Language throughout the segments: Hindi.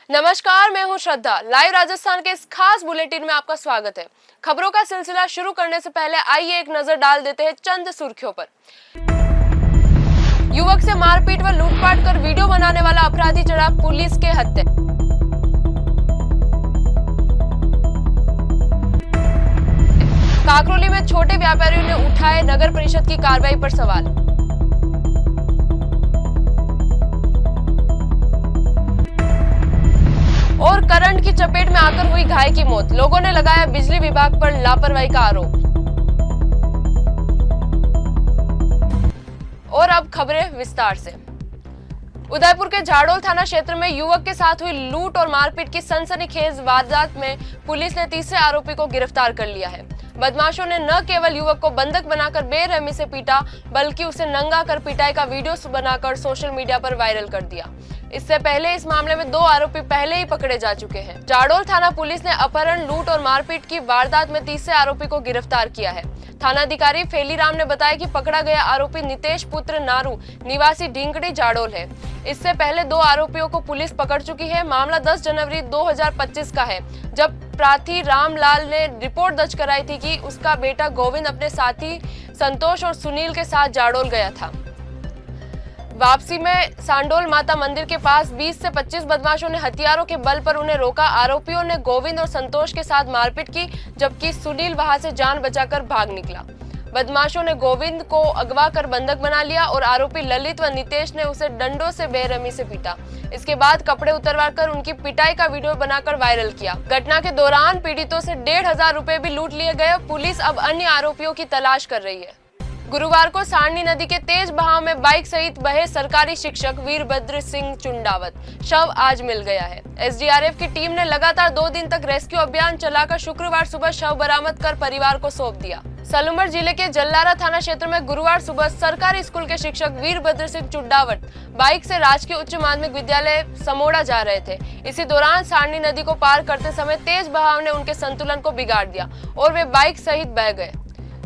नमस्कार, मैं हूं श्रद्धा। लाइव राजस्थान के इस खास बुलेटिन में आपका स्वागत है। खबरों का सिलसिला शुरू करने से पहले आइए एक नजर डाल देते हैं चंद सुर्खियों पर। युवक से मारपीट व लूटपाट कर वीडियो बनाने वाला अपराधी चढ़ा पुलिस के हत्थे। काकरोली में छोटे व्यापारियों ने उठाए नगर परिषद की कार्रवाई पर सवाल। और करंट की चपेट में आकर हुई घायल की मौत। लोगों ने लगाया बिजली विभाग पर लापरवाही का आरोप। और अब खबरें विस्तार से। उदयपुर के झाड़ोल थाना क्षेत्र में युवक के साथ हुई लूट और मारपीट की सनसनीखेज वारदात में पुलिस ने तीसरे आरोपी को गिरफ्तार कर लिया है। बदमाशों ने न केवल युवक को बंधक बनाकर बेरहमी से पीटा, बल्कि उसे नंगा कर पिटाई का वीडियो बनाकर सोशल मीडिया पर वायरल कर दिया। इससे पहले इस मामले में 2 आरोपी पहले ही पकड़े जा चुके हैं। झाड़ोल थाना पुलिस ने अपहरण, लूट और मारपीट की वारदात में तीसरे आरोपी को गिरफ्तार किया है। थानाधिकारी फेलीराम ने बताया कि पकड़ा गया आरोपी नितेश पुत्र नारू निवासी ढिंकड़ी झाड़ोल है। इससे पहले 2 आरोपियों को पुलिस पकड़ चुकी है। मामला 10 जनवरी 2025 का है, जब प्रार्थी रामलाल ने रिपोर्ट दर्ज कराई थी कि उसका बेटा गोविंद अपने साथी संतोष और सुनील के साथ झाड़ोल गया था। वापसी में सांडोल माता मंदिर के पास 20 से 25 बदमाशों ने हथियारों के बल पर उन्हें रोका। आरोपियों ने गोविंद और संतोष के साथ मारपीट की, जबकि सुनील वहां से जान बचाकर भाग निकला। बदमाशों ने गोविंद को अगवा कर बंधक बना लिया और आरोपी ललित व नितेश ने उसे डंडों से बेरहमी से पीटा। इसके बाद कपड़े उतरवाकर उनकी पिटाई का वीडियो बनाकर वायरल किया। घटना के दौरान पीड़ितों से 1500 रुपए भी लूट लिए गए। पुलिस अब अन्य आरोपियों की तलाश कर रही है। गुरुवार को सारणी नदी के तेज बहाव में बाइक सहित बहे सरकारी शिक्षक वीरभद्र सिंह चुंडावत। शव आज मिल गया है। एसडीआरएफ की टीम ने लगातार 2 दिन तक रेस्क्यू अभियान चलाकर शुक्रवार सुबह शव बरामद कर परिवार को सौंप दिया। सलूमर जिले के जल्लारा थाना क्षेत्र में गुरुवार सुबह सरकारी स्कूल के शिक्षक वीरभद्र सिंह चुंडावत बाइक से राजकीय उच्च माध्यमिक विद्यालय समोड़ा जा रहे थे। इसी दौरान सारणी नदी को पार करते समय तेज बहाव ने उनके संतुलन को बिगाड़ दिया और वे बाइक सहित बह गए।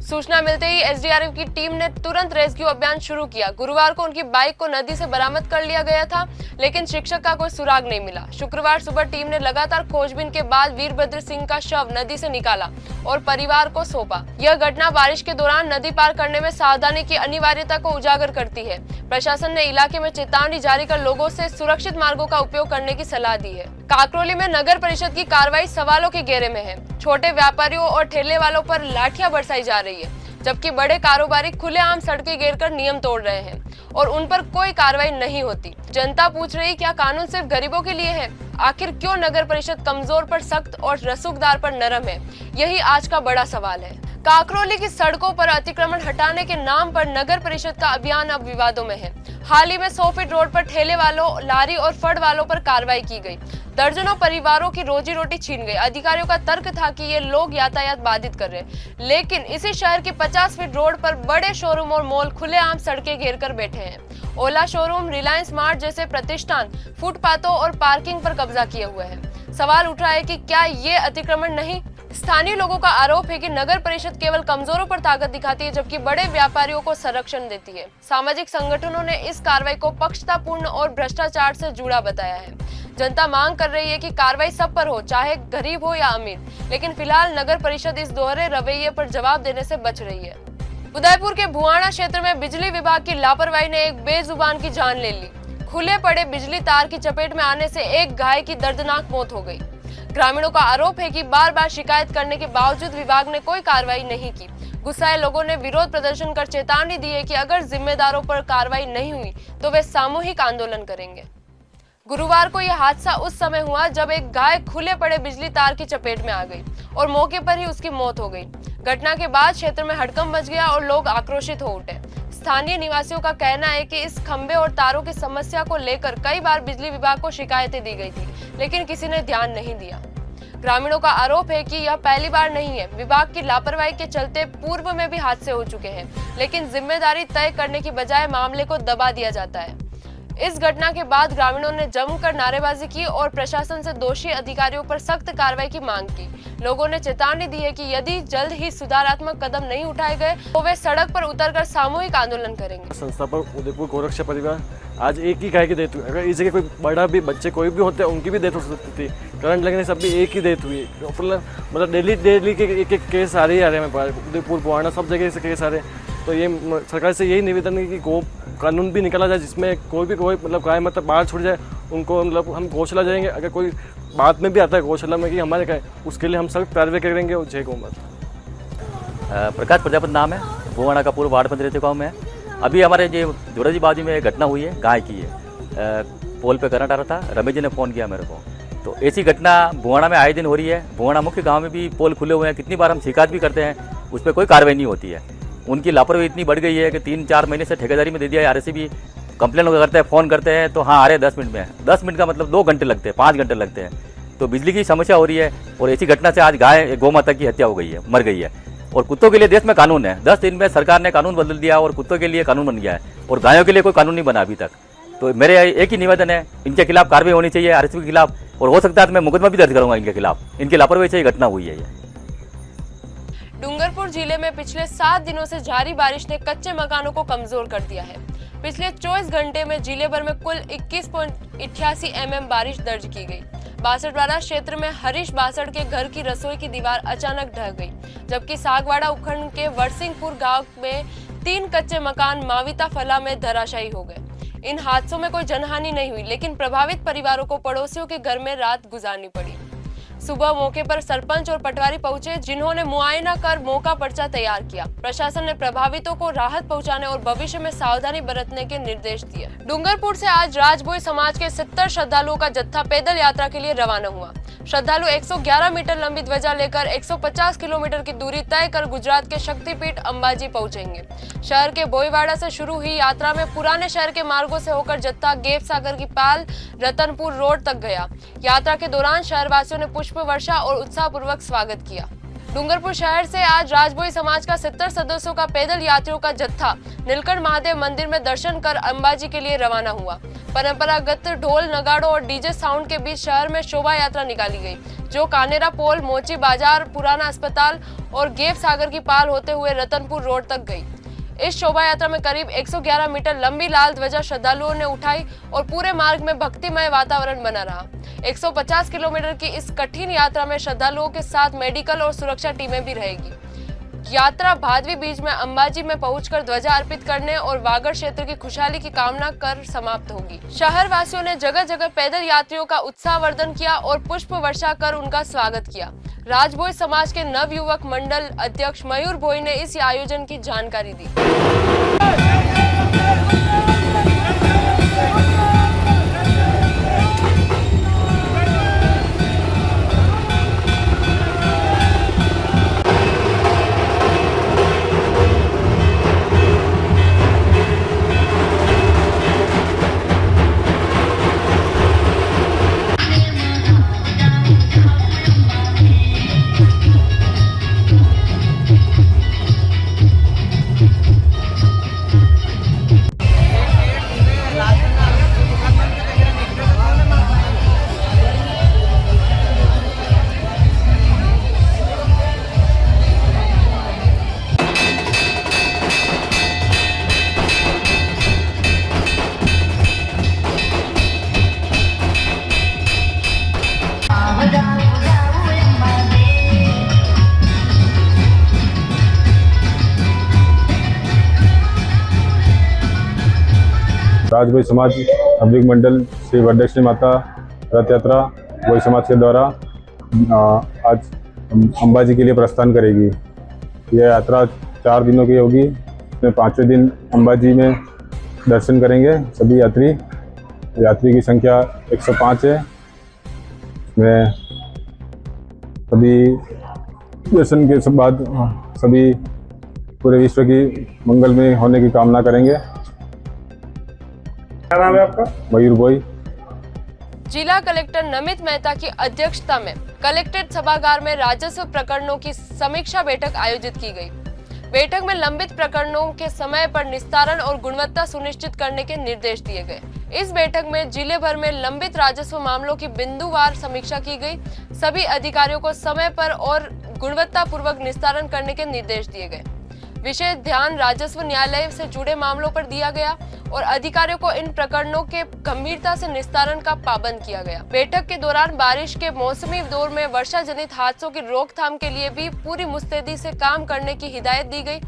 सूचना मिलते ही एसडीआरएफ की टीम ने तुरंत रेस्क्यू अभियान शुरू किया। गुरुवार को उनकी बाइक को नदी से बरामद कर लिया गया था, लेकिन शिक्षक का कोई सुराग नहीं मिला। शुक्रवार सुबह टीम ने लगातार खोजबीन के बाद वीरभद्र सिंह का शव नदी से निकाला और परिवार को सौंपा। यह घटना बारिश के दौरान नदी पार करने में सावधानी की अनिवार्यता को उजागर करती है। प्रशासन ने इलाके में चेतावनी जारी कर लोगों से सुरक्षित मार्गों का उपयोग करने की सलाह दी है। काकरोली में नगर परिषद की कार्रवाई सवालों के घेरे में है। छोटे व्यापारियों और ठेले वालों पर लाठियां बरसाई जा रही है, जबकि बड़े कारोबारी खुलेआम सड़कें घेरकर नियम तोड़ रहे हैं और उन पर कोई कार्रवाई नहीं होती। जनता पूछ रही, क्या कानून सिर्फ गरीबों के लिए है? आखिर क्यों नगर परिषद कमजोर पर सख्त और रसूखदार पर नरम है? यही आज का बड़ा सवाल है। काकरोली की सड़कों पर अतिक्रमण हटाने के नाम पर नगर परिषद का अभियान अब विवादों में है। हाल ही में 100 फीट रोड पर ठेले वालों, लारी और फड़ वालों पर कार्रवाई की गई। दर्जनों परिवारों की रोजी रोटी छीन गई। अधिकारियों का तर्क था कि ये लोग यातायात बाधित कर रहे हैं, लेकिन इसी शहर के 50 फीट रोड पर बड़े शोरूम और मॉल खुलेआम सड़कें घेर कर बैठे हैं। ओला शोरूम, रिलायंस मार्ट जैसे प्रतिष्ठान फुटपाथों और पार्किंग पर कब्जा किए हुए हैं। सवाल उठ रहा है कि क्या ये अतिक्रमण नहीं? स्थानीय लोगों का आरोप है कि नगर परिषद केवल कमजोरों पर ताकत दिखाती है, जबकि बड़े व्यापारियों को संरक्षण देती है। सामाजिक संगठनों ने इस कार्रवाई को पक्षतापूर्ण और भ्रष्टाचार से जुड़ा बताया है। जनता मांग कर रही है कि कार्रवाई सब पर हो, चाहे गरीब हो या अमीर, लेकिन फिलहाल नगर परिषद इस दोहरे रवैये पर जवाब देने से बच रही है। उदयपुर के भुआणा क्षेत्र में बिजली विभाग की लापरवाही ने एक बेजुबान की जान ले ली। खुले पड़े बिजली तार की चपेट में आने से एक गाय की दर्दनाक मौत हो गई। ग्रामीणों का आरोप है कि बार बार शिकायत करने के बावजूद विभाग ने कोई कार्रवाई नहीं की। गुस्साए लोगों ने विरोध प्रदर्शन कर चेतावनी दी है कि अगर जिम्मेदारों पर कार्रवाई नहीं हुई तो वे सामूहिक आंदोलन करेंगे। गुरुवार को यह हादसा उस समय हुआ जब एक गाय खुले पड़े बिजली तार की चपेट में आ गई और मौके पर ही उसकी मौत हो गई। घटना के बाद क्षेत्र में हड़कंप मच गया और लोग आक्रोशित हो उठे। स्थानीय निवासियों का कहना है कि इस खंभे और तारों की समस्या को लेकर कई बार बिजली विभाग को शिकायतें दी गई थी, लेकिन किसी ने ध्यान नहीं दिया। ग्रामीणों का आरोप है कि यह पहली बार नहीं है। विभाग की लापरवाही के चलते पूर्व में भी हादसे हो चुके हैं, लेकिन जिम्मेदारी तय करने की बजाय मामले को दबा दिया जाता है। इस घटना के बाद ग्रामीणों ने जमकर नारेबाजी की और प्रशासन से दोषी अधिकारियों पर सख्त कार्रवाई की मांग की। लोगों ने चेतावनी दी है कि यदि जल्द ही सुधारात्मक कदम नहीं उठाए गए तो वे सड़क पर उतरकर सामूहिक आंदोलन करेंगे। संस्था पर उदयपुर गोरक्षा परिवार आज एक ही गाय की डेथ हुई। अगर इस जगह कोई बड़ा भी बच्चे कोई भी होते हैं उनकी भी डेथ हो सकती थी। करंट लगने से अभी एक ही डेथ हुई। मतलब डेली के एक केस आ रहे हैं मेरे पास, उदयपुर बुआना सब जगह से केस आ रहे हैं। तो ये सरकार से यही निवेदन है कि गो कानून भी निकाला जाए जिसमें कोई मतलब गाय मतलब बाहर छूट जाए उनको मतलब हम गौशाला जाएंगे। अगर कोई बात में भी आता है गौशाला में कि हमारे गाय, उसके लिए हम सख्त कार्रवाई करेंगे। और जय गौ माता। प्रकाश प्रजापति नाम है, बुआना का पूर्व वार्ड पंचायत गाँव में है। अभी हमारे जो जोराजी बाजी में घटना हुई है, गाय की है। पोल पे करंट आ रहा था, रमेश जी ने फ़ोन किया मेरे को। तो ऐसी घटना बुआना में आए दिन हो रही है। बुआना मुख्य गांव में भी पोल खुले हुए हैं, कितनी बार हम शिकायत भी करते हैं, उस पर कोई कार्रवाई नहीं होती है। उनकी लापरवाही इतनी बढ़ गई है कि 3-4 महीने से ठेकेदारी में दे दिया है। आरएसी भी कंप्लेन करते हैं, फ़ोन करते हैं तो हाँ आ रहे 10 मिनट में। 10 मिनट का मतलब 2 घंटे लगते हैं, 5 घंटे लगते हैं। तो बिजली की समस्या हो रही है और ऐसी घटना से आज गाय गौ माता की हत्या हो गई है, मर गई है। और कुत्तों के लिए देश में कानून है, 10 दिन में सरकार ने कानून बदल दिया और कुत्तों के लिए कानून बन गया है और गायों के लिए कोई कानून नहीं बना अभी तक। तो मेरे एक ही निवेदन है, इनके खिलाफ कार्रवाई होनी चाहिए, आरएसपी के खिलाफ, और हो सकता है तो मैं मुकदमा भी दर्ज करूंगा इनके खिलाफ। इनकी लापरवाही से ये घटना हुई है। डूंगरपुर जिले में पिछले 7 दिनों से जारी बारिश ने कच्चे मकानों को कमजोर कर दिया है। पिछले 24 घंटे में जिले भर में कुल 21.88 mm बारिश दर्ज की गई। बासठवाड़ा क्षेत्र में हरीश बासड़ के घर की रसोई की दीवार अचानक ढह गई, जबकि सागवाड़ा उपखंड के वरसिंहपुर गांव में 3 कच्चे मकान माविता फला में धराशायी हो गए। इन हादसों में कोई जनहानि नहीं हुई, लेकिन प्रभावित परिवारों को पड़ोसियों के घर में रात गुजारनी पड़ी। सुबह मौके पर सरपंच और पटवारी पहुंचे, जिन्होंने मुआयना कर मौका पर्चा तैयार किया। प्रशासन ने प्रभावितों को राहत पहुंचाने और भविष्य में सावधानी बरतने के निर्देश दिए। डूंगरपुर से आज राजभोई समाज के 70 श्रद्धालुओं का जत्था पैदल यात्रा के लिए रवाना हुआ। श्रद्धालु 111 मीटर लंबी ध्वजा लेकर 150 किलोमीटर की दूरी तय कर गुजरात के शक्तिपीठ अंबाजी पहुंचेंगे। शहर के बोईवाड़ा से शुरू हुई यात्रा में पुराने शहर के मार्गों से होकर जत्था गेप सागर की पाल रतनपुर रोड तक गया। यात्रा के दौरान शहरवासियों ने पुष्प वर्षा और उत्साहपूर्वक स्वागत किया। डूंगरपुर शहर से आज राजभोई समाज का 70 सदस्यों का पैदल यात्रियों का जत्था नीलकंठ महादेव मंदिर में दर्शन कर अंबाजी के लिए रवाना हुआ। परंपरागत ढोल नगाड़ों और डीजे साउंड के बीच शहर में शोभा यात्रा निकाली गई, जो कानेरा पोल, मोची बाजार, पुराना अस्पताल और गेप सागर की पाल होते हुए रतनपुर रोड तक गई। इस शोभा यात्रा में करीब 111 मीटर लंबी लाल ध्वजा श्रद्धालुओं ने उठाई और पूरे मार्ग में भक्तिमय वातावरण बना रहा। 150 किलोमीटर की इस कठिन यात्रा में श्रद्धालुओं के साथ मेडिकल और सुरक्षा टीमें भी रहेगी। यात्रा भादवी बीच में अंबाजी में पहुंचकर ध्वजा अर्पित करने और वागड़ क्षेत्र की खुशहाली की कामना कर समाप्त होगी। शहर वासियों ने जगह जगह पैदल यात्रियों का उत्साहवर्धन किया और पुष्प वर्षा कर उनका स्वागत किया। राजभोई समाज के नव युवक मंडल अध्यक्ष मयूर भोई ने इस आयोजन की जानकारी दी। राजभोई समाज पब्लिक मंडल श्री वरदक्षिणी माता रथ यात्रा भोई समाज के द्वारा आज अंबाजी के लिए प्रस्थान करेगी। यह यात्रा 4 दिनों की होगी। इसमें 5वें दिन अंबाजी में दर्शन करेंगे सभी यात्री। यात्री की संख्या 105 है। इसमें सभी दर्शन के बाद सभी पूरे विश्व की मंगल में होने की कामना करेंगे। क्या नाम है आपका? मयूर भोई। जिला कलेक्टर नमित मेहता की अध्यक्षता में कलेक्ट्रेट सभागार में राजस्व प्रकरणों की समीक्षा बैठक आयोजित की गई। बैठक में लंबित प्रकरणों के समय पर निस्तारण और गुणवत्ता सुनिश्चित करने के निर्देश दिए गए। इस बैठक में जिले भर में लंबित राजस्व मामलों की बिंदुवार समीक्षा की गई। सभी अधिकारियों को समय पर और गुणवत्तापूर्वक निस्तारण करने के निर्देश दिए गए। विशेष ध्यान राजस्व न्यायालय से जुड़े मामलों पर दिया गया और अधिकारियों को इन प्रकरणों के गंभीरता से निस्तारण का पाबंद किया गया। बैठक के दौरान बारिश के मौसमी दौर में वर्षा जनित हादसों की रोकथाम के लिए भी पूरी मुस्तैदी से काम करने की हिदायत दी गई।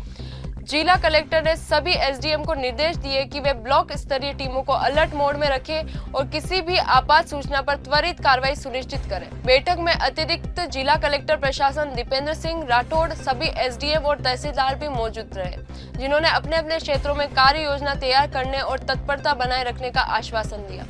जिला कलेक्टर ने सभी एसडीएम को निर्देश दिए कि वे ब्लॉक स्तरीय टीमों को अलर्ट मोड में रखें और किसी भी आपात सूचना पर त्वरित कार्रवाई सुनिश्चित करें। बैठक में अतिरिक्त जिला कलेक्टर प्रशासन दीपेंद्र सिंह राठौड़, सभी एसडीएम और तहसीलदार भी मौजूद रहे, जिन्होंने अपने अपने क्षेत्रों में कार्य योजना तैयार करने और तत्परता बनाए रखने का आश्वासन दिया।